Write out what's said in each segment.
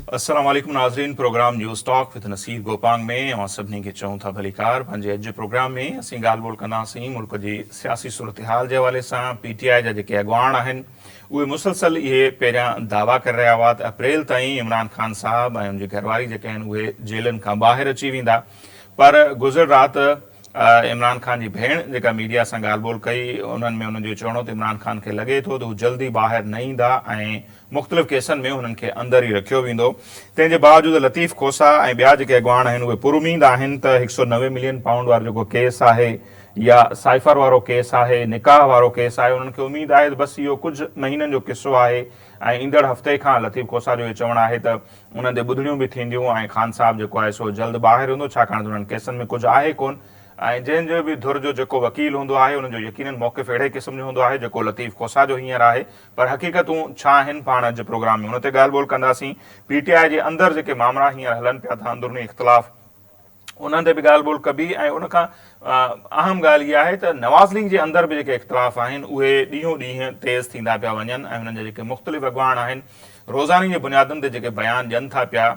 अस्सलाम वालेकुम नाज़रीन। Programme news talk with Nasir Gopang में अवां सभिनी खे चऊं था भलीकार। पंहिंजे अॼु जे प्रोग्राम में असीं ॻाल्हि ॿोल कंदासीं मुल्क जी सियासी सूरत हाल जे हवाले सां। PTI जा जेके अॻुवान आहिनि उहे मुसलसल इहे पहिरियां दावा करे रहिया हुआ त अप्रैल ताईं इमरान ख़ान साहब ऐं उनजी घरवारी जेके आहिनि उहे जेलनि खां ॿाहिरि अची वेंदा। पर गुज़िर राति इमरान ख़ान जी भेण जेका मीडिया सां ॻाल्हि ॿोल कई उन्हनि में उन्हनि जो चवणो त इमरान ख़ान खे लॻे थो त हू जल्दी ॿाहिरि न ईंदा ऐं मुख़्तलिफ़ केसनि में हुननि खे अंदरि ई रखियो वेंदो। तंहिंजे बावजूदि लतीफ़ खोसा ऐं ॿिया जेके अॻुवान आहिनि उहे पुरुमीद आहिनि त 190 मिलियन पाउंड वारो जेको केस आहे या साइफ़र वारो केस आहे, निकाह वारो केस आहे, उन्हनि खे उमेद आहे त बसि इहो कुझु महीननि जो किस्सो आहे ऐं ईंदड़ हफ़्ते खां लतीफ़ खोसा जो इहो चवणु आहे त उन्हनि ते ॿुधणियूं बि थींदियूं ऐं ख़ान साहब जेको आहे सो जल्द ॿाहिरि हूंदो, छाकाणि त उन्हनि केसनि में कुझु आहे कोन ऐं जंहिंजो बि धुर जो जेको वकील हूंदो आहे उनजो यकीनन मौक़िफ़ अहिड़े क़िस्म जो हूंदो आहे जेको लतीफ़ खोसा जो हींअर आहे। पर हक़ीक़तूं छा आहिनि पाण अॼु प्रोग्राम में हुन ते ॻाल्हि ॿोल कंदासीं। PTI जे अंदरि जेके मामला हींअर हलनि पिया था, अंदरूनी इख़्तिलाफ़, उन्हनि ते बि ॻाल्हि ॿोल कबी ऐं उनखां अहम ॻाल्हि इहा आहे त नवाज़ लीग जे अंदरि बि जेके इख़्तिलाफ़ आहिनि उहे ॾींहों ॾींहुं तेज़ थींदा पिया वञनि ऐं हुननि जा जेके मुख़्तलिफ़ अॻुवान आहिनि रोज़ानी जे बुनियादुनि ते जेके बयान ॾियनि था पिया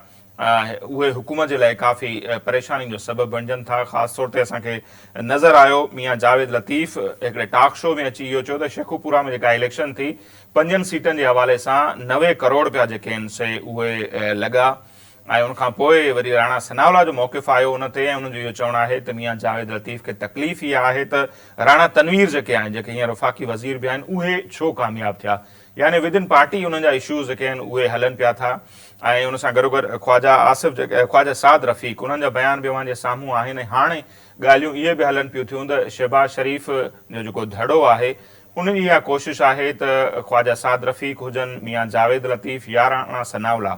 उहे हुकूमत जे लाइ काफ़ी परेशानी जो सबबु बणिजनि था। ख़ासि तौर ते असांखे नज़र आयो मियां जावेद लतीफ़ हिकिड़े टॉक शो में अची इहो चयो त शेखुपुरा में जेका इलेक्शन थी 5 सीटनि जे हवाले सां 90 करोड़ रुपया जेके आहिनि से उहे लॻा ऐं उनखां पोइ वरी राणा सनावला जो मौक़िफ़ आयो उन ते ऐं उनजो इहो चवणु आहे त मियां जावेद लतीफ़ खे तकलीफ़ इहा आहे त राणा तनवीर जेके आहिनि जेके हींअर वफ़ाक़ी वज़ीर बि आहिनि उहे छो कामयाबु थिया, यानी विदिन पार्टी उन्हनि जा इशूज़ जेके आहिनि उहे हलनि पिया था। ऐं उन सां गॾोगॾु ख्वाजा साद रफ़ीक उन्हनि जा बयान बि अव्हांजे साम्हूं आहिनि ऐं हाणे ॻाल्हियूं इहे बि हलनि पियूं थियूं त शहबाज शरीफ़ जो जेको धड़ो आहे उन जी इहा कोशिशि आहे त ख्वाजा साद रफ़ीक हुजनि, मियां जावेद लतीफ़ या राणा सनावला,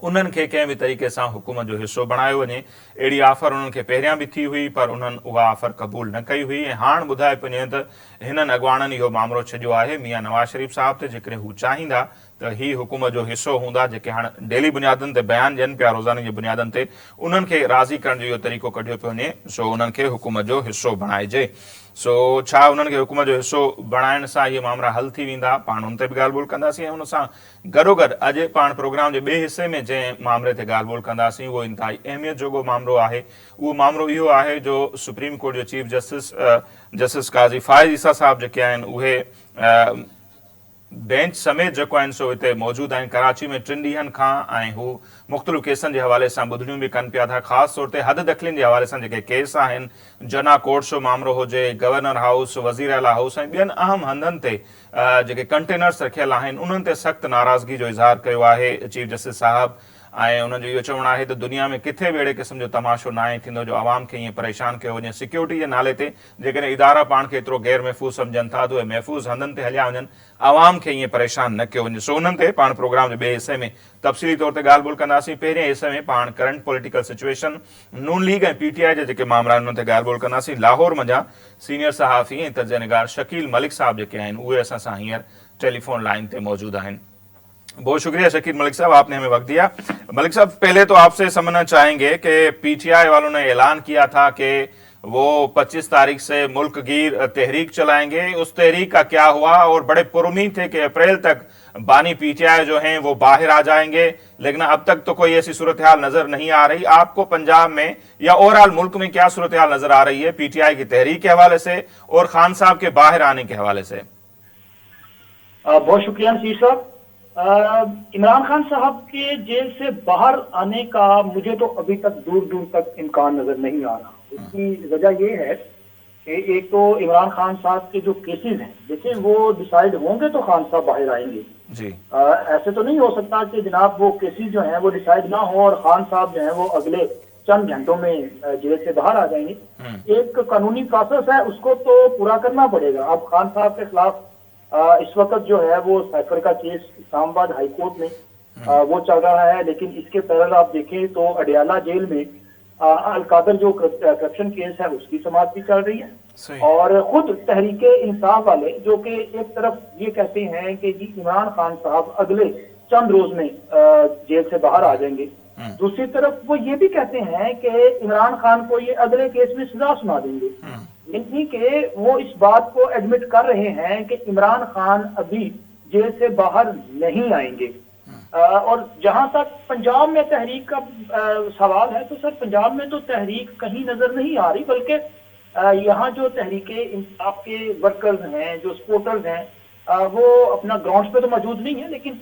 उन्हनि खे कंहिं बि तरीक़े सां हुकूमत जो हिसो बणायो वञे। अहिड़ी ऑफर उन्हनि खे पहिरियां बि थी हुई पर उन्हनि उहा ऑफर क़बूल न कई हुई ऐं हाणे ॿुधाए पियो वञे त हिननि अॻुवाननि इहो मामिलो छॾियो आहे मियां नवाज़ शरीफ़ साहब ते, जेकॾहिं हू चाहींदा त ही हुकूमत जो हिसो हूंदा, जेके हाणे डेली बुनियादुनि ते बयान ॾियनि पिया रोज़ाने जे बुनियादुनि ते, उन्हनि खे राज़ी करण जो इहो तरीक़ो कढियो पियो वञे सो उन्हनि खे हुकूमत जो हिसो बणाइजे। सो छा उन्हनि खे हुकूमत जो हिसो बणाइण सां इहे मामला हल थी वेंदा, पाण हुन ते बि ॻाल्हि ॿोल कंदासीं। ऐं हुन सां गॾोगॾु अॼु पाण प्रोग्राम जे ॿिए हिसे में जंहिं मामले ते ॻाल्हि ॿोल कंदासीं उहो इंतिहाई अहमियत जो मामिलो आहे। उहो मामिलो इहो आहे जो सुप्रीम कोर्ट जो चीफ जस्टिस काज़ी फ़ाइज़ ईसा साहब जेके आहिनि उहे बेंच समेत जेको आहिनि सो हिते मौजूदु आहिनि कराची में 3 ॾींहंनि खां ऐं हू मुख़्तलिफ़ केसनि जे हवाले सां ॿुधणियूं बि कनि पिया था। ख़ासि तौर ते हद दख़लनि जे हवाले सां जेके केस आहिनि, जना कोर्ट जो मामिलो हुजे, गवर्नर हाउस, वज़ीर आला हाउस ऐं ॿियनि अहम हंधनि ते जेके कंटेनर्स रखियल आहिनि उन्हनि ते सख़्तु नाराज़गी जो इज़हार कयो आहे चीफ जस्टिस साहब। ऐं उन्हनि जो इहो चवणु आहे त दुनिया में किथे बि अहिड़े क़िस्म जो तमाशो न आहे थींदो जो आवाम खे ईअं परेशान कयो वञे सिक्योरिटी जे नाले ते। जेकॾहिं इदारा पाण खे एतिरो गैर महफ़ूज़ सम्झनि था त उहे महफ़ूज़ हंधनि ते हलिया वञनि, आवाम खे ईअं परेशान न कयो वञे। सो उन्हनि ते पाण प्रोग्राम जे ॿिए हिसे में तफ़सीली तौर ते ॻाल्हि ॿोल कंदासीं। पहिरें हिसे में पाण करंट पॉलिटिकल सिचुएशन, नून लीग ऐं PTI जा जेके मामला आहिनि उन्हनि ते ॻाल्हि ॿोल कंदासीं। लाहौर मंझां सीनियर सहाफ़ी ऐं तर्जुमेगार शकील मलिक साहब जेके आहिनि उहे असां सां हींअर टेलीफोन लाइन पे मौजूद हैं। बहुत शुक्रिया शकील मलिक साहब, आपने हमें वक्त दिया। मलिक साहब, पहले तो आपसे समझना चाहेंगे कि PTI वालों ने ऐलान किया था कि वो 25 तारीख से मुल्क गिर तहरीक चलाएंगे, उस तहरीक का क्या हुआ? और बड़े पुरुमीद थे कि अप्रैल तक बानी PTI जो हैं वो बाहर आ जाएंगे, लेकिन अब तक तो कोई ऐसी सूरत हाल नजर नहीं आ रही। आपको पंजाब में या ओवरऑल मुल्क में क्या सूरत हाल नजर आ रही है PTI की तहरीक के हवाले से और खान साहब के बाहर आने के हवाले से? बहुत शुक्रिया नसीर साहब। इमरान खान साहब के जेल से बाहर आने का मुझे तो अभी तक दूर दूर तक इम्कान नजर नहीं आ रहा। इसकी वजह ये है कि एक तो इमरान खान साहब के जो केसेस हैं, देखिए वो डिसाइड होंगे तो खान साहब बाहर आएंगे जी। ऐसे तो नहीं हो सकता कि जनाब वो केसेस जो हैं वो डिसाइड ना हो और खान साहब जो हैं वो अगले चंद घंटों में जेल से बाहर आ जाएंगे। एक कानूनी प्रोसेस है, उसको तो पूरा करना पड़ेगा। अब खान साहब के खिलाफ इस वक्त जो है वो साइफर का केस इस्लामाबाद हाई कोर्ट में वो चल रहा है, लेकिन इसके पैरेलल आप देखें तो अडियाला जेल में अलकादर जो करप्शन केस है उसकी समाप्त भी चल रही है। और खुद तहरीके इंसाफ वाले जो कि एक तरफ ये कहते हैं कि जी इमरान खान साहब अगले चंद रोज में जेल से बाहर आ जाएंगे, दूसरी तरफ वो ये भी कहते हैं कि इमरान खान को ये अगले केस में सजा सुना देंगे। यानी कि वो इस बात को एडमिट कर रहे हैं कि इमरान खान अभी जेल से बाहर नहीं आएंगे। اور جہاں تک پنجاب میں تحریک کا سوال ہے تو سر پنجاب میں تو تحریک کہیں نظر نہیں آ رہی، بلکہ یہاں جو تحریک انصاف کے ورکرز ہیں، جو سپورٹرز ہیں، وہ اپنا گراؤنڈز پہ تو موجود نہیں ہیں، لیکن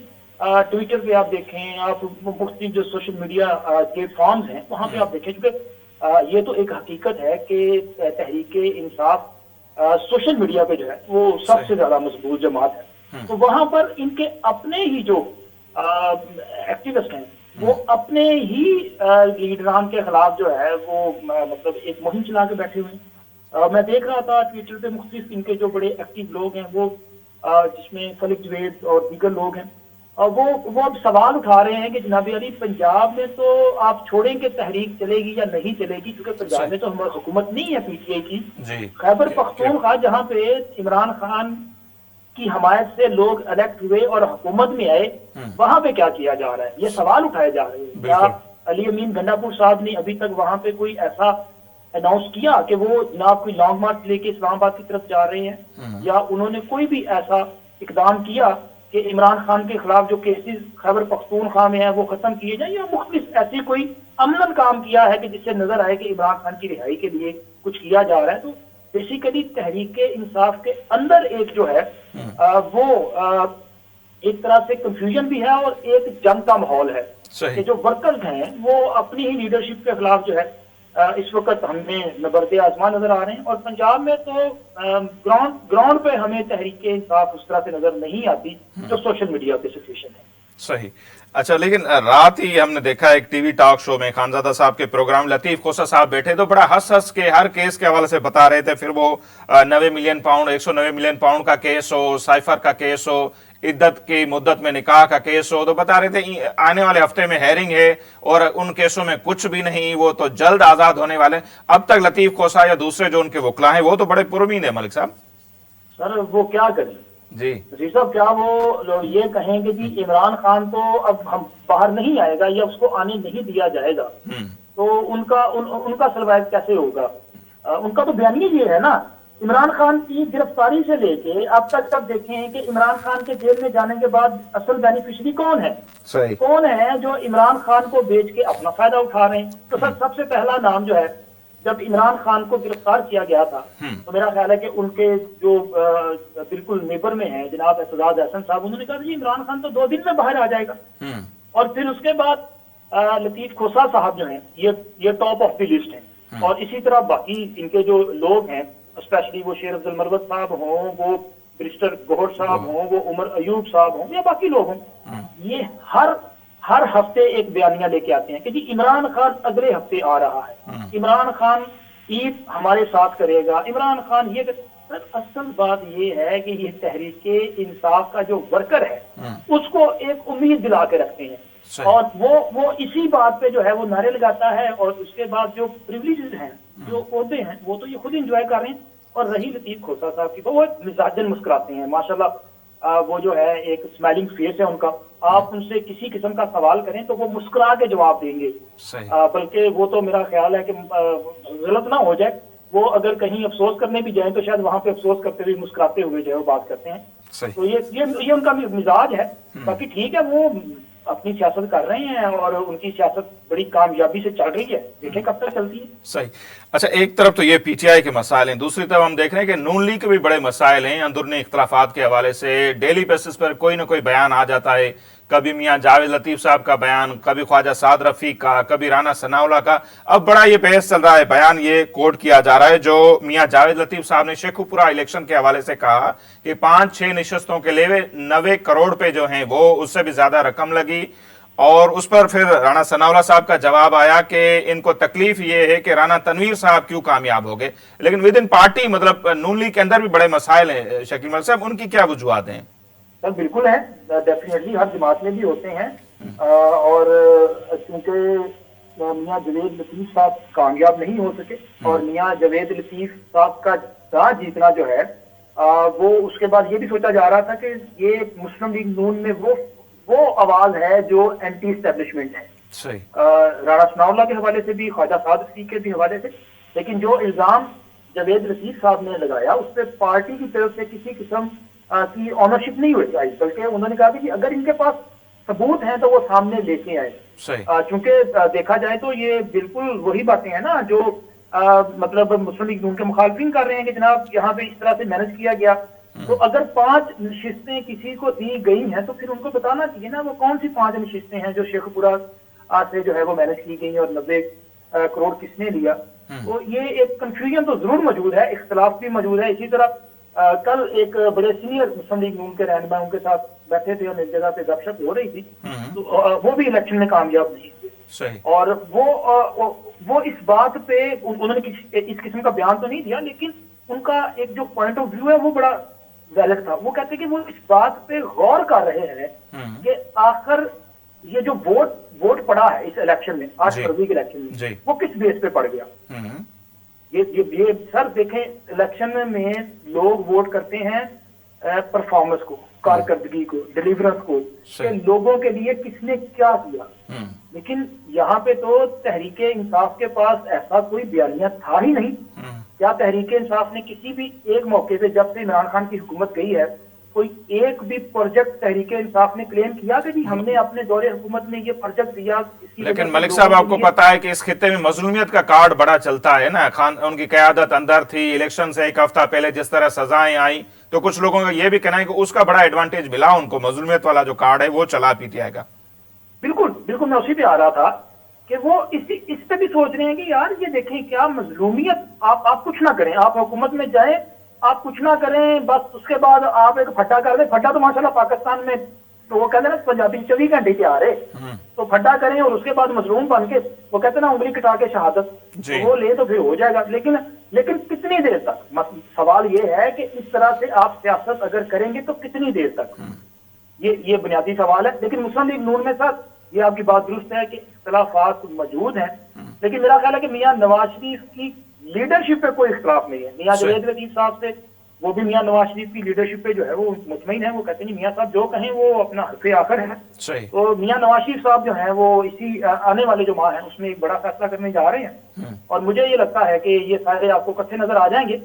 ٹویٹر پہ آپ دیکھیں، آپ مختلف جو سوشل میڈیا کے فارمز ہیں وہاں پہ آپ دیکھیں، کیونکہ یہ تو ایک حقیقت ہے کہ تحریک انصاف سوشل میڈیا پہ جو ہے وہ سب سے زیادہ مضبوط جماعت ہے، تو وہاں پر ان کے اپنے ہی جو ایکٹیوسٹ ہیں وہ اپنے ہی لیڈران کے خلاف جو ہے وہ مطلب ایک مہم چلا کے بیٹھے ہوئے ہیں۔ میں دیکھ رہا تھا ٹویٹر پہ مختلف ان کے جو بڑے ایکٹیو لوگ ہیں وہ جس میں فلک جوید اور دیگر لوگ ہیں، وہ اب سوال اٹھا رہے ہیں کہ جناب علی پنجاب میں تو آپ چھوڑیں کہ تحریک چلے گی یا نہیں چلے گی، کیونکہ پنجاب میں تو ہماری حکومت نہیں ہے پی ٹی آئی کی، خیبر پختونخوا جہاں پہ عمران خان کی حمایت سے لوگ الیکٹ ہوئے اور حکومت میں آئے، وہاں پہ کیا کیا جا رہا ہے، یہ سوال اٹھائے جا رہے ہیں۔ کیا علی امین گنڈاپور صاحب نے ابھی تک وہاں پہ کوئی ایسا اناؤنس کیا کہ وہ جناب کوئی لانگ مارچ لے کے اسلام آباد کی طرف جا رہے ہیں، یا انہوں نے کوئی بھی ایسا اقدام کیا کہ عمران خان کے خلاف جو کیسز خیبر پختونخوا میں ہیں وہ ختم کیے جائیں، یا مختلف ایسی کوئی عملاً کام کیا ہے کہ جس سے نظر آئے کہ عمران خان کی رہائی کے لیے کچھ کیا جا رہا ہے؟ تو بیسیکلی تحریک انصاف کے اندر ایک جو ہے وہ ایک طرح سے کنفیوژن بھی ہے اور ایک جنگ کا ماحول ہے کہ جو ورکرز ہیں وہ اپنی ہی لیڈرشپ کے خلاف جو ہے اس وقت ہمیں نبرد آزما نظر آ رہے ہیں، اور پنجاب میں تو گراؤنڈ پہ ہمیں تحریک انصاف اس طرح سے نظر نہیں آتی جو سوشل میڈیا پہ سچویشن ہے۔ صحیح۔ اچھا، لیکن رات ہی ہم نے دیکھا ایک ٹی وی ٹاک شو میں خانزادہ صاحب کے پروگرام لطیف خوسا صاحب بیٹھے تو بڑا ہنس کے ہر کیس کے حوالے سے بتا رہے تھے، پھر وہ 90 ملین پاؤنڈ 190 ملین پاؤنڈ کا کیس ہو، سائفر کا کیس ہو، عدت کی مدت میں نکاح کا کیس ہو، تو بتا رہے تھے آنے والے ہفتے میں ہیرنگ ہے اور ان کیسوں میں کچھ بھی نہیں، وہ تو جلد آزاد ہونے والے۔ اب تک لطیف خوسا یا دوسرے جو ان کے وکلا ہیں وہ تو بڑے پر امید ہیں ملک صاحب۔ سر وہ کیا کریں جی صاحب، کیا وہ یہ کہیں کہ جی عمران خان تو اب ہم باہر نہیں آئے گا یا اس کو آنے نہیں دیا جائے گا، تو ان کا سروائیو کیسے ہوگا؟ ان کا تو بیانیہ یہ ہے نا، عمران خان کی گرفتاری سے لے کے اب تک سب دیکھیں ہیں کہ عمران خان کے جیل میں جانے کے بعد اصل بینیفیشری کون ہے؟ کون ہے جو عمران خان کو بیچ کے اپنا فائدہ اٹھا رہے ہیں؟ تو سر سب سے پہلا نام جو ہے، جب عمران خان کو گرفتار کیا گیا تھا تو میرا خیال ہے کہ ان کے جو بالکل نیبر میں ہیں جناب اعتزاز احسن صاحب، انہوں نے کہا جی عمران خان تو 2 دن میں باہر آ جائے گا، اور پھر اس کے بعد لطیف کھوسا صاحب جو ہیں یہ ٹاپ آف دی لسٹ ہیں، اور اسی طرح باقی ان کے جو لوگ ہیں اسپیشلی وہ شیر افضل مروت صاحب ہوں، وہ برسٹر گوہر صاحب ہوں، وہ عمر ایوب صاحب ہوں، یا باقی لوگ ہوں، یہ ہر ہفتے ایک بیانیہ لے کے آتے ہیں کہ جی عمران خان اگلے ہفتے آ رہا ہے، عمران خان عید ہمارے ساتھ کرے گا، عمران خان یہ اصل بات یہ ہے کہ یہ تحریک انصاف کا جو ورکر ہے اس کو ایک امید دلا کے رکھتے ہیں، اور وہ اسی بات پہ جو ہے وہ نعرے لگاتا ہے، اور اس کے بعد جو پریویلیجز ہیں، جو عہدے ہیں، وہ تو یہ خود انجوائے کر رہے ہیں۔ اور رہی لطیف کھوسا صاحب کی، وہ مزاجن مسکراتے ہیں ماشاءاللہ، وہ جو ہے ایک اسمائلنگ فیس ہے ان کا، آپ ان سے کسی قسم کا سوال کریں تو وہ مسکرا کے جواب دیں گے، بلکہ وہ تو میرا خیال ہے کہ غلط نہ ہو جائے، وہ اگر کہیں افسوس کرنے بھی جائیں تو شاید وہاں پہ افسوس کرتے ہوئے مسکراتے ہوئے جو ہے وہ بات کرتے ہیں، تو یہ ان کا مزاج ہے۔ باقی ٹھیک ہے، وہ اپنی سیاست کر رہے ہیں اور ان کی سیاست بڑی کامیابی سے چل رہی ہے، دیکھیں کب تک چلتی ہے۔ صحیح۔ اچھا، ایک طرف تو یہ پی ٹی آئی کے مسائل ہیں، دوسری طرف ہم دیکھ رہے ہیں کہ نون لیگ کے بھی بڑے مسائل ہیں، اندرونی اختلافات کے حوالے سے ڈیلی بیسس پر کوئی نہ کوئی بیان آ جاتا ہے، کبھی میاں جاوید لطیف صاحب کا بیان، کبھی خواجہ سعد رفیق کا، کبھی رانا ثناءاللہ کا۔ اب بڑا یہ بحث چل رہا ہے، بیان یہ کوٹ کیا جا رہا ہے جو میاں جاوید لطیف صاحب نے شیخو پورہ الیکشن کے حوالے سے کہا کہ 5-6 نشستوں کے لیے 90 کروڑ پہ جو ہیں وہ اس سے بھی زیادہ رقم لگی، اور اس پر پھر رانا ثناءاللہ صاحب کا جواب آیا کہ ان کو تکلیف یہ ہے کہ رانا تنویر صاحب کیوں کامیاب ہو گئے، لیکن ود ان پارٹی مطلب نون لیگ کے اندر بھی بڑے مسائل ہیں شکیل ملک صاحب، ان کی کیا وجوہات ہیں؟ سر بالکل ہے، ڈیفینیٹلی ہر جماعت میں بھی ہوتے ہیں، اور کیونکہ میاں جاوید لطیف صاحب کامیاب نہیں ہو سکے، اور میاں جاوید لطیف صاحب کا جیتنا جو ہے وہ اس کے بعد یہ بھی سوچا جا رہا تھا کہ یہ مسلم لیگ نون میں وہ آواز ہے جو اینٹی اسٹیبلشمنٹ ہے، رانا ثناءاللہ کے حوالے سے بھی، خواجہ سعد رفیق کے بھی حوالے سے، لیکن جو الزام جاوید لطیف صاحب نے لگایا اس پہ پارٹی کی طرف سے کسی قسم کی آنرشپ نہیں ہوئی، بلکہ انہوں نے کہا کہ اگر ان کے پاس सबूत हैं तो वो सामने लेके आए। सही। चूंकि देखा जाए तो ये बिल्कुल वही बातें हैं ना जो मतलब मुस्लिम लीग नून के मुखालफिन कर रहे हैं कि जनाब यहाँ पे इस तरह से मैनेज किया गया। तो अगर 5 नशिस्तें किसी को दी गई हैं तो फिर उनको बताना चाहिए ना वो कौन सी 5 नशिस्तें हैं जो शेखपुरा से जो है वो मैनेज की गई और 90 करोड़ किसने लिया। तो ये एक कंफ्यूजन तो जरूर मौजूद है, इख्तलाफ भी मौजूद है। इसी तरह कल एक बड़े सीनियर मुस्लिम लीग नून के रहनुमा उनके साथ बैठे थे और एक जगह पे गपशप हो रही थी, तो वो भी इलेक्शन में कामयाब नहीं हुए। सही। और वो इस बात पे उन्होंने इस किस्म का बयान तो नहीं दिया, लेकिन उनका एक जो पॉइंट ऑफ व्यू है वो बड़ा वैलिड था। वो कहते हैं कि वो इस बात पे गौर कर रहे हैं कि आखिर ये जो वोट पड़ा है इस इलेक्शन में, 8 फरवरी के इलेक्शन में, वो किस बेस पे पड़ गया। ये सर देखें, इलेक्शन में लोग वोट करते हैं परफॉर्मेंस को, कारकर्दगी को, डिलीवरेंस को, कि लोगों के लिए किसने क्या किया। लेकिन यहाँ पे तो तहरीक इंसाफ के पास ऐसा कोई बयानिया था ही नहीं। क्या तहरीक इंसाफ ने किसी भी एक मौके पे जब से इमरान खान की हुकूमत गई है कोई एक भी प्रोजेक्ट तहरीक इंसाफ ने क्लेम किया कि जी हमने अपने दौरे हुकूमत में ये प्रोजेक्ट दिया। लेकिन मलिक साहब आपको पता है कि इस खित्ते में मजलूमियत का कार्ड बड़ा चलता है ना। खान उनकी क़यादत अंदर थी, इलेक्शन से एक हफ्ता पहले जिस तरह सजाएं आई, तो कुछ लोगों का ये भी कहना है कि उसका बड़ा एडवांटेज मिला उनको, मजलूमियत वाला जो कार्ड है वो चला पीटीआई का। बिल्कुल बिल्कुल, मैं उसी पे आ रहा था कि वो इस पे भी सोच रहे हैं कि यार ये देखें क्या मजलूमियत, आप कुछ ना करें, आप हुकूमत में जाए, आप कुछ ना करें, बस उसके बाद आप एक फट्टा कर दें। फट्टा तो माशाल्लाह पाकिस्तान में तो वो कहते हैं ना पंजाबी 24 घंटे के आ रहे, तो फट्टा करें और उसके बाद मजलूम बन के वो कहते हैं ना उंगली कटा के शहादत, तो वो ले तो फिर हो जाएगा। लेकिन कितनी देर तक, सवाल ये है कि इस तरह से आप सियासत अगर करेंगे तो कितनी देर तक, ये बुनियादी सवाल है। लेकिन मुस्लिम लीग नून में सर ये आपकी बात दुरुस्त है कि इख्तलाफात मौजूद हैं, लेकिन मेरा ख्याल है कि मियां नवाज शरीफ की लीडरशिप पे कोई इख्तलाफ नहीं है। मियां जवेद लतीफ साहब से, वो भी मियां नवाज शरीफ की लीडरशिप पे जो है वो मुतमईन है। वो कहते हैं मियां साहब जो कहें वो अपना हर्फ़े आखिर है। तो मियां नवाज शरीफ साहब जो है वो इसी आने वाले जो माह है उसमें एक बड़ा फैसला करने जा रहे हैं, और मुझे ये लगता है कि ये सारे आपको इकट्ठे नजर आ जाएंगे।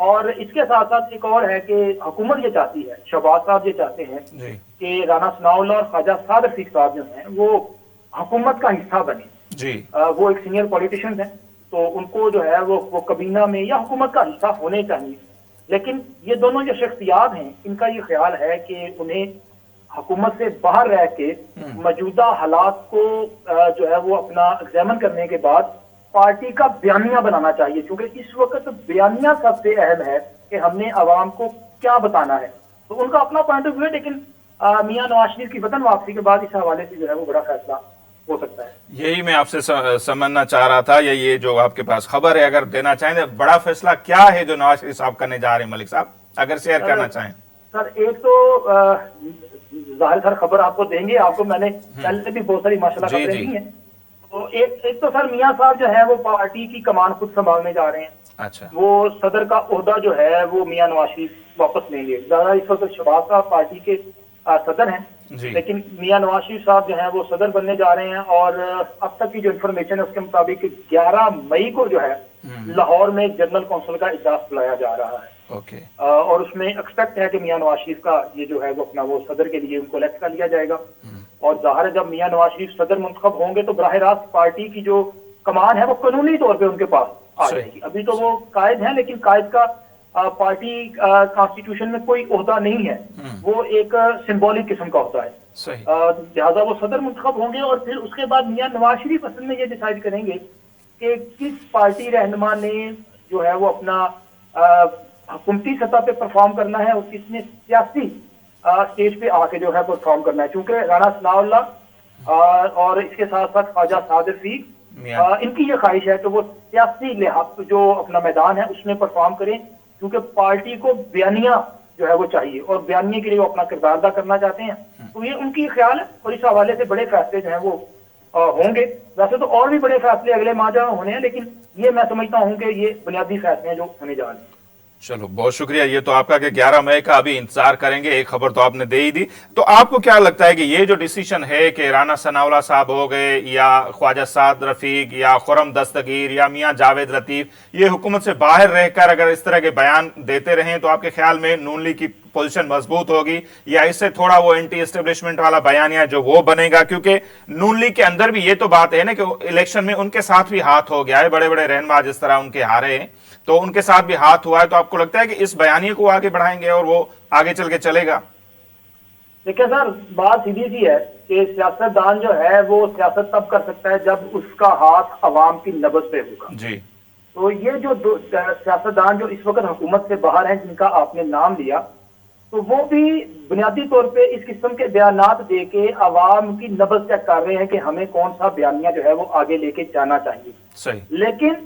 और इसके साथ साथ एक और है कि हुकूमत ये चाहती है, शहबाज साहब ये चाहते हैं कि राना सनाउल्लाह और ख्वाजा साद रफीक साहब जो हैं वो हुकूमत का हिस्सा बने। वो एक सीनियर पॉलिटिशियन है, तो उनको जो है वो कबीना में या हुकूमत का हिस्सा होने चाहिए। लेकिन ये दोनों जो शख्सियात हैं इनका ये ख्याल है कि उन्हें हुकूमत से बाहर रह के मौजूदा हालात को जो है वो अपना एग्जामिन करने के बाद पार्टी का बयानिया बनाना चाहिए, क्योंकि इस वक्त बयानिया सबसे अहम है कि हमने आवाम को क्या बताना है। तो उनका अपना पॉइंट ऑफ व्यू है, लेकिन मियां नवाज शरीफ की वतन वापसी के बाद इस हवाले से जो है वो बड़ा फैसला हो सकता है। यही मैं आपसे समझना चाह रहा था, या ये जो आपके पास खबर है अगर देना चाहें, बड़ा फैसला क्या है जो नवाज शरीफ साहब करने जा रहे हैं, मलिक साहब अगर शेयर करना चाहें। सर एक तो जाहिर सर खबर आपको देंगे, आपको मैंने पहले भी बहुत सारी माशाल्लाह खबरें दी हैं। तो एक तो सर मियां साहब जो है वो पार्टी की कमान खुद संभालने जा रहे हैं। अच्छा। वो सदर का ओहदा जो है वो मियां नवाज शरीफ वापस लेंगे। ज्यादा इस वक्त शहबाज साहब पार्टी के सदर हैं, लेकिन मियां नवाज शरीफ साहब जो है वो सदर बनने जा रहे हैं। और अब तक की जो इन्फॉर्मेशन है उसके मुताबिक 11 मई को जो है लाहौर में जनरल कौंसिल का इजलास बुलाया जा रहा है। और उसमें एक्सपेक्ट है कि मियां नवाज शरीफ का ये जो है वो अपना वो सदर के लिए उनको इलेक्ट कर लिया जाएगा। और जाहिर है जब मियां नवाज शरीफ सदर मुंतखब होंगे तो बराह रास्त पार्टी की जो कमान है वो कानूनी तौर पर उनके पास आ जाएगी। अभी तो वो कायद हैं, लेकिन कायद का पार्टी कॉन्स्टिट्यूशन में कोई ओहदा नहीं है, वो एक सिंबॉलिक किस्म का होता है। लिहाजा वो सदर मुंतखब होंगे और फिर उसके बाद मियां नवाज शरीफ असल में ये डिसाइड करेंगे कि किस पार्टी रहनुमा ने जो है वो अपना हुकूमती सतह पे परफॉर्म करना है और किसने सियासी स्टेज पे आके जो है परफॉर्म करना है। चूंकि राना सनाउल्लाह और इसके साथ साथ ख्वाजा साद रफीक इनकी ये ख्वाहिश है कि वो सियासी लिहाज जो अपना मैदान है उसमें परफॉर्म करें, क्योंकि पार्टी को बयानिया जो है वो चाहिए और बयानिया के लिए वो अपना किरदार अदा करना चाहते हैं। तो ये उनकी ख्याल है और इस हवाले से बड़े फैसले जो है वो होंगे। वैसे तो और भी बड़े फैसले अगले माह जो होने हैं, लेकिन ये मैं समझता हूँ कि ये बुनियादी फैसले हैं जो होने जा रहे हैं। चलो बहुत शुक्रिया। ये तो आपका कि 11 मई का अभी इंतजार करेंगे, एक खबर तो आपने दे ही दी। तो आपको क्या लगता है कि ये जो डिसीजन है कि राना सनाउल्लाह साहब हो गए या ख्वाजा साद रफीक या खुरम दस्तगीर या मियां जावेद लतीफ, ये हुकूमत से बाहर रहकर अगर इस तरह के बयान देते रहे तो आपके ख्याल में नून लीग की पोजीशन मजबूत होगी, या इससे थोड़ा वो एंटी एस्टेब्लिशमेंट वाला बयानिया जो वो बनेगा? क्योंकि नून लीग के अंदर भी ये तो बात है ना कि इलेक्शन में उनके साथ भी हाथ हो गया है, बड़े बड़े रहनुमा जिस तरह उनके हारे हैं, तो उनके साथ भी हाथ हुआ है। तो आपको लगता है कि इस बयानिए को आगे बढ़ाएंगे और वो आगे चल के चलेगा? देखिए सर, बात सीधी सी है कि सियासतदान जो है वो सियासत तब कर सकता है जब उसका हाथ अवाम की नब्ज पे होगा जी। तो ये जो सियासतदान जो इस वक्त हुकूमत से बाहर हैं, जिनका आपने नाम लिया, तो वो भी बुनियादी तौर पे इस किस्म के बयानात दे के अवाम की नब्ज चेक कर रहे हैं कि हमें कौन सा बयानिया जो है वो आगे लेके जाना चाहिए। सही। लेकिन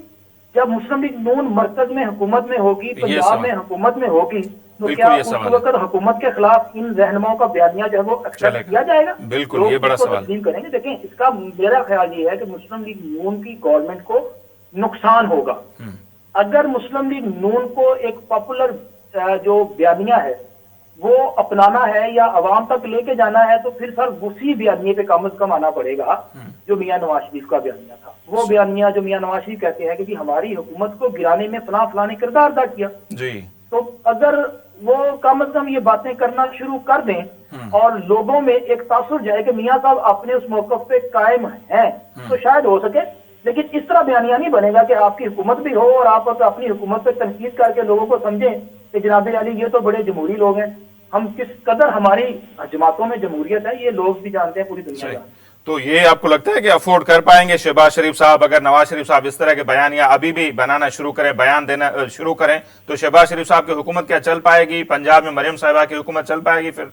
जब मुस्लिम लीग नून मरकज में हुकूमत में होगी, पंजाब में हुकूमत में होगी, तो क्या उस वक्त हुकूमत के खिलाफ इन रहनुमाओं का बयानिया जो है वो एक्सेप्ट किया जाएगा? बिल्कुल, ये बड़ा सवाल करेंगे। देखें, इसका मेरा ख्याल ये है कि मुस्लिम लीग नून की गवर्नमेंट को नुकसान होगा अगर मुस्लिम लीग नून को एक पॉपुलर जो बयानिया है वो अपनाना है या अवाम तक लेके जाना है, तो फिर सर उसी बयानिए पे कम से कम आना पड़ेगा जो मियां नवाज शरीफ का बयानिया था। वो बयानिया जो मियां नवाज शरीफ कहते हैं कि हमारी हुकूमत को गिराने में फलां फलां ने किरदार अदा किया जी। तो अगर वो कम से कम ये बातें करना शुरू कर दें और लोगों में एक तासुर जाए कि मियां साहब अपने उस मौकफ पे कायम हैं, तो शायद हो सके। लेकिन इस तरह बयानिया नहीं बनेगा कि आपकी हुकूमत भी हो और आप अपनी हुकूमत पे तनकीद करके लोगों को समझें कि जनाब अली ये तो बड़े जमहूरी लोग हैं। हम किस कदर हमारी जमातों में जमहूरियत है ये लोग भी जानते हैं, पूरी दुनिया में। तो ये आपको लगता है कि अफोर्ड कर पाएंगे शहबाज शरीफ साहब? अगर नवाज शरीफ साहब इस तरह के बयानिया अभी भी बनाना शुरू करें, बयान देना शुरू करें, तो शहबाज शरीफ साहब की हुकूमत क्या चल पाएगी? पंजाब में मरियम साहिबा की हुकूमत चल पाएगी फिर?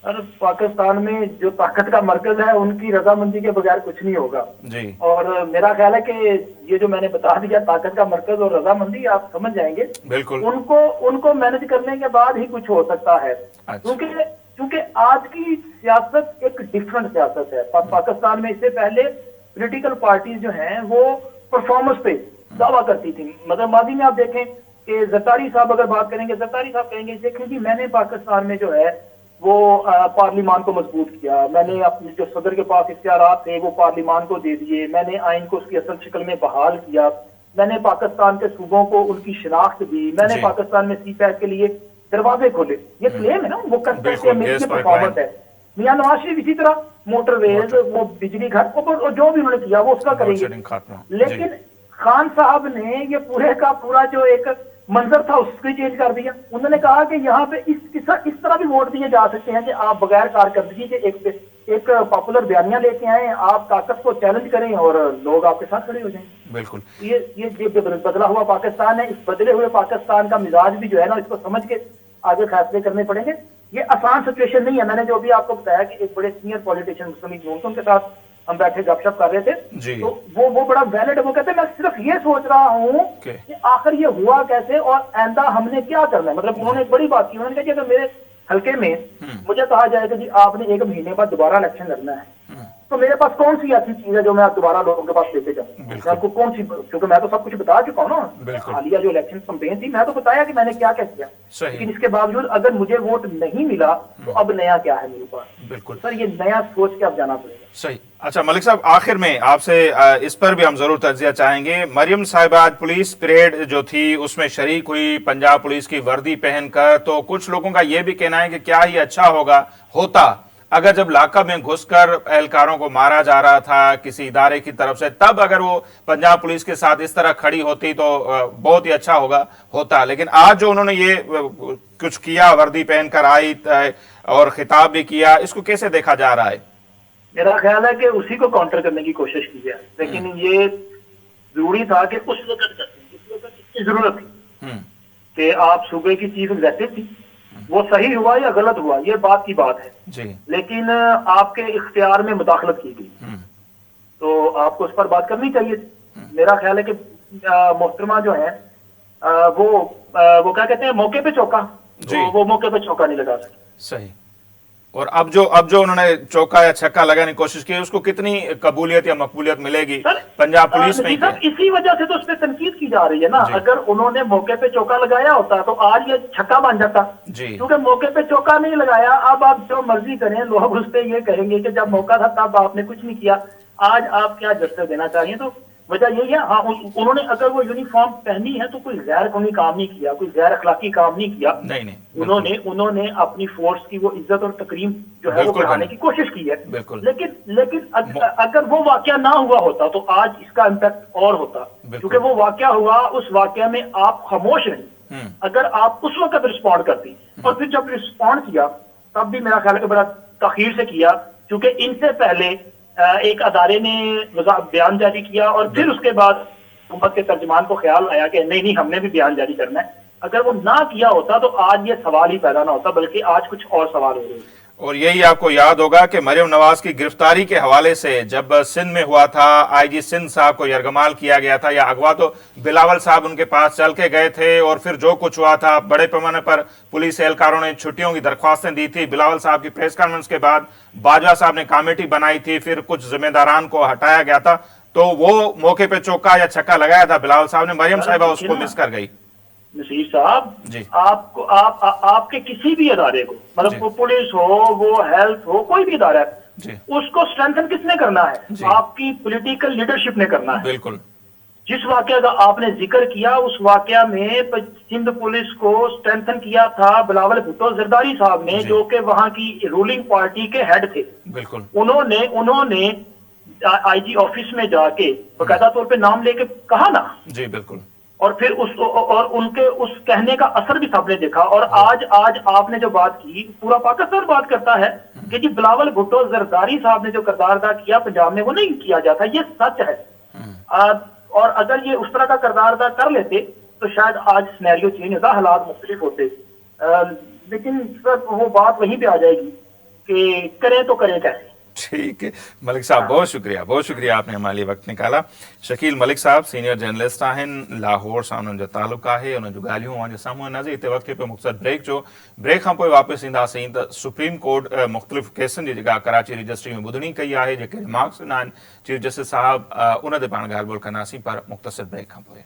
अरे पाकिस्तान में जो ताकत का मरकज है उनकी रजामंदी के बगैर कुछ नहीं होगा जी। और मेरा ख्याल है कि ये जो मैंने बता दिया ताकत का मरकज और रजामंदी, आप समझ जाएंगे। बिल्कुल। उनको मैनेज करने के बाद ही कुछ हो सकता है। क्योंकि आज की सियासत एक डिफरेंट सियासत है पाकिस्तान में। इससे पहले पॉलिटिकल पार्टीज जो हैं वो परफॉर्मेंस पे दावा करती थी। मतलब माजी में आप देखें कि जरदारी साहब अगर बात करेंगे, जरदारी साहब कहेंगे देखें कि मैंने पाकिस्तान में जो है वो पार्लिमान को मजबूत किया, मैंने अपने जो सदर के पास इख्तियारात थे वो पार्लिमान को दे दिए, मैंने आइन को उसकी असल शक्ल में बहाल किया, मैंने पाकिस्तान के सूबों को उनकी शिनाख्त दी, मैंने पाकिस्तान में सी पैक के लिए दरवाजे खोले। ये क्लेम है ना, वो करते हैं, मेरी परफॉर्मेंस है। मियां नवाज शरीफ इसी तरह मोटरवेज, वो बिजली घर, जो भी उन्होंने किया वो उसका करेंगे। लेकिन खान साहब ने ये पूरे का पूरा जो एक मंजर था उसको चेंज कर दिया। उन्होंने कहा कि यहाँ पे इस तरह भी वोट दिए जा सकते हैं कि आप बगैर कारकर्दगी के एक पॉपुलर बयानिया लेके आए, आप ताकत को चैलेंज करें और लोग आपके साथ खड़े हो जाएं। बिल्कुल। ये बदला हुआ पाकिस्तान है। इस बदले हुए पाकिस्तान का मिजाज भी जो है ना, इसको समझ के आगे फैसले करने पड़ेंगे। ये आसान सिचुएशन नहीं है। मैंने जो भी आपको बताया कि एक बड़े सीनियर पॉलिटिशियन मुस्लिम लीग नून के साथ हम बैठे गपशप कर रहे थे, तो वो बड़ा वैलिड है। वो कहते हैं मैं सिर्फ ये सोच रहा हूँ कि आखिर ये हुआ कैसे और आइंदा हमने क्या करना है। मतलब उन्होंने एक बड़ी बात की, उन्होंने कहा कि अगर मेरे हल्के में मुझे कहा जाए कि जी आपने 1 महीने बाद दोबारा इलेक्शन लड़ना है, तो मेरे पास कौन सी ऐसी चीज है जो मैं दोबारा लोगों के पास लेके जाऊँ? आपको कौन सी, क्योंकि मैं तो सब कुछ बता चुका हूँ ना। हालिया जो इलेक्शन कैंपेन थी मैं तो बताया कि मैंने क्या क्या किया, लेकिन इसके बावजूद अगर मुझे वोट नहीं मिला तो अब नया क्या है मेरे पास? बिल्कुल सर, ये नया सोच के अब जाना पड़ेगा। सही। अच्छा मलिक साहब, आखिर में आपसे इस पर भी हम जरूर तज्जिया चाहेंगे। मरियम साहिबा आज पुलिस परेड जो थी उसमें शरीक हुई पंजाब पुलिस की वर्दी पहनकर, तो कुछ लोगों का यह भी कहना है कि क्या ही अच्छा होता अगर जब लाकअप में घुसकर एहलकारों को मारा जा रहा था किसी इदारे की तरफ से, तब अगर वो पंजाब पुलिस के साथ इस तरह खड़ी होती तो बहुत ही अच्छा होता। लेकिन आज जो उन्होंने ये कुछ किया, वर्दी पहनकर आई और खिताब भी किया, इसको कैसे देखा जा रहा है? मेरा ख्याल है कि उसी को काउंटर करने की कोशिश की है, लेकिन ये जरूरी था कि उस वक्त इसकी जरूरत थी कि आप सूबे की चीफ एग्जेक्टिव थी। वो सही हुआ या गलत हुआ ये बात की बात है जी। लेकिन आपके इख्तियार में मुदाखलत की गई तो आपको उस पर बात करनी चाहिए। मेरा ख्याल है कि मोहतरमा जो है वो क्या कहते हैं, मौके पे चौका, वो मौके पे चौका नहीं लगा सकते। सही। और अब जो उन्होंने चौका या छक्का लगाने की कोशिश की, उसको कितनी कबूलियत या मकबूलियत मिलेगी पंजाब पुलिस में? इसी वजह से तो उस पर तनकीद की जा रही है ना। अगर उन्होंने मौके पे चौका लगाया होता तो आज ये छक्का बन जाता, क्योंकि मौके पे चौका नहीं लगाया। अब आप जो मर्जी करें, लोग उस पर ये कहेंगे कि जब मौका था तब आपने कुछ नहीं किया, आज आप क्या जस्टिस देना चाहिए। तो وجہ یہی ہے ہاں انہوں نے اگر وہ یونیفارم پہنی ہے تو کوئی غیر قانونی کام نہیں کیا, کوئی غیر اخلاقی کام نہیں کیا. نہیں انہوں نے اپنی فورس کی وہ عزت اور تکریم جو ہے وہ بڑھانے کی کوشش کی ہے. لیکن اگر وہ واقعہ نہ ہوا ہوتا تو آج اس کا امپیکٹ اور ہوتا, کیونکہ وہ واقعہ ہوا, اس واقعہ میں آپ خاموش رہیں. اگر آپ اس وقت رسپونڈ کرتی, اور پھر جب رسپونڈ کیا تب بھی میرا خیال ہے کہ بڑا تاخیر سے کیا, کیونکہ ان سے پہلے ایک ادارے نے بیان جاری کیا اور پھر اس کے بعد حکومت کے ترجمان کو خیال آیا کہ نہیں ہم نے بھی بیان جاری کرنا ہے. اگر وہ نہ کیا ہوتا تو آج یہ سوال ہی پیدا نہ ہوتا, بلکہ آج کچھ اور سوال ہو رہے ہیں. اور یہی آپ کو یاد ہوگا کہ مریم نواز کی گرفتاری کے حوالے سے جب سندھ میں ہوا تھا, آئی جی سندھ صاحب کو یرغمال کیا گیا تھا یا اغوا, تو بلاول صاحب ان کے پاس چل کے گئے تھے, اور پھر جو کچھ ہوا تھا بڑے پیمانے پر پولیس اہلکاروں نے چھٹیوں کی درخواستیں دی تھی. بلاول صاحب کی پریس کانفرنس کے بعد باجوہ صاحب نے کمیٹی بنائی تھی, پھر کچھ ذمہ داران کو ہٹایا گیا تھا, تو وہ موقع پہ چوکا یا چھکا لگایا تھا بلاول صاحب نے. مریم صاحبہ اس کو مس کر گئی. نصیر صاحب جی, آپ کے کسی بھی ادارے کو, مطلب پولیس ہو, وہ ہیلتھ ہو, کوئی بھی ادارہ ہے, اس کو اسٹرینتھن کس نے کرنا ہے؟ آپ کی پولیٹیکل لیڈرشپ نے کرنا ہے. بالکل. جس واقعہ کا آپ نے ذکر کیا اس واقعہ میں سندھ پولیس کو اسٹرینتھن کیا تھا بلاول بھٹو زرداری صاحب نے, جو کہ وہاں کی رولنگ پارٹی کے ہیڈ تھے. بالکل. انہوں نے آئی جی آفس میں جا کے باقاعدہ طور پہ نام لے کے کہا نا. جی بالکل. اور پھر ان کے اس کہنے کا اثر بھی سب نے دیکھا. اور آج آپ نے جو بات کی, پورا پاکستان بات کرتا ہے کہ جی بلاول بھٹو زرداری صاحب نے جو کردار ادا کیا پنجاب میں وہ نہیں کیا جاتا, یہ سچ ہے. اور اگر یہ اس طرح کا کردار ادا کر لیتے تو شاید آج سینیریو چینج ہوتا, حالات مختلف ہوتے. لیکن سر وہ بات وہیں پہ آ جائے گی کہ کریں تو کریں کیسے. ٹھیک ہے ملک صاحب, بہت شکریہ آپ نے ہمارے لیے وقت نکالا. شکیل ملک صاحب سینئر جرنلسٹ ہیں لاہور سامنے جو تعلق ہے ان جو گالیوں وہاں سامنے نظر اتنے وقت پہ مختصر بریک جو بریک ہم واپس اینداسیں تو سپریم کورٹ مختلف کیسن کی جگہ کراچی رجسٹری میں بدھنی کئی ہے, جو ریمارکس ڈنا چیف جسٹس صاحب ان پان ॻाल्हि ॿोल कंदासीं, पर मुख़्तसिर ब्रेक खां पोइ.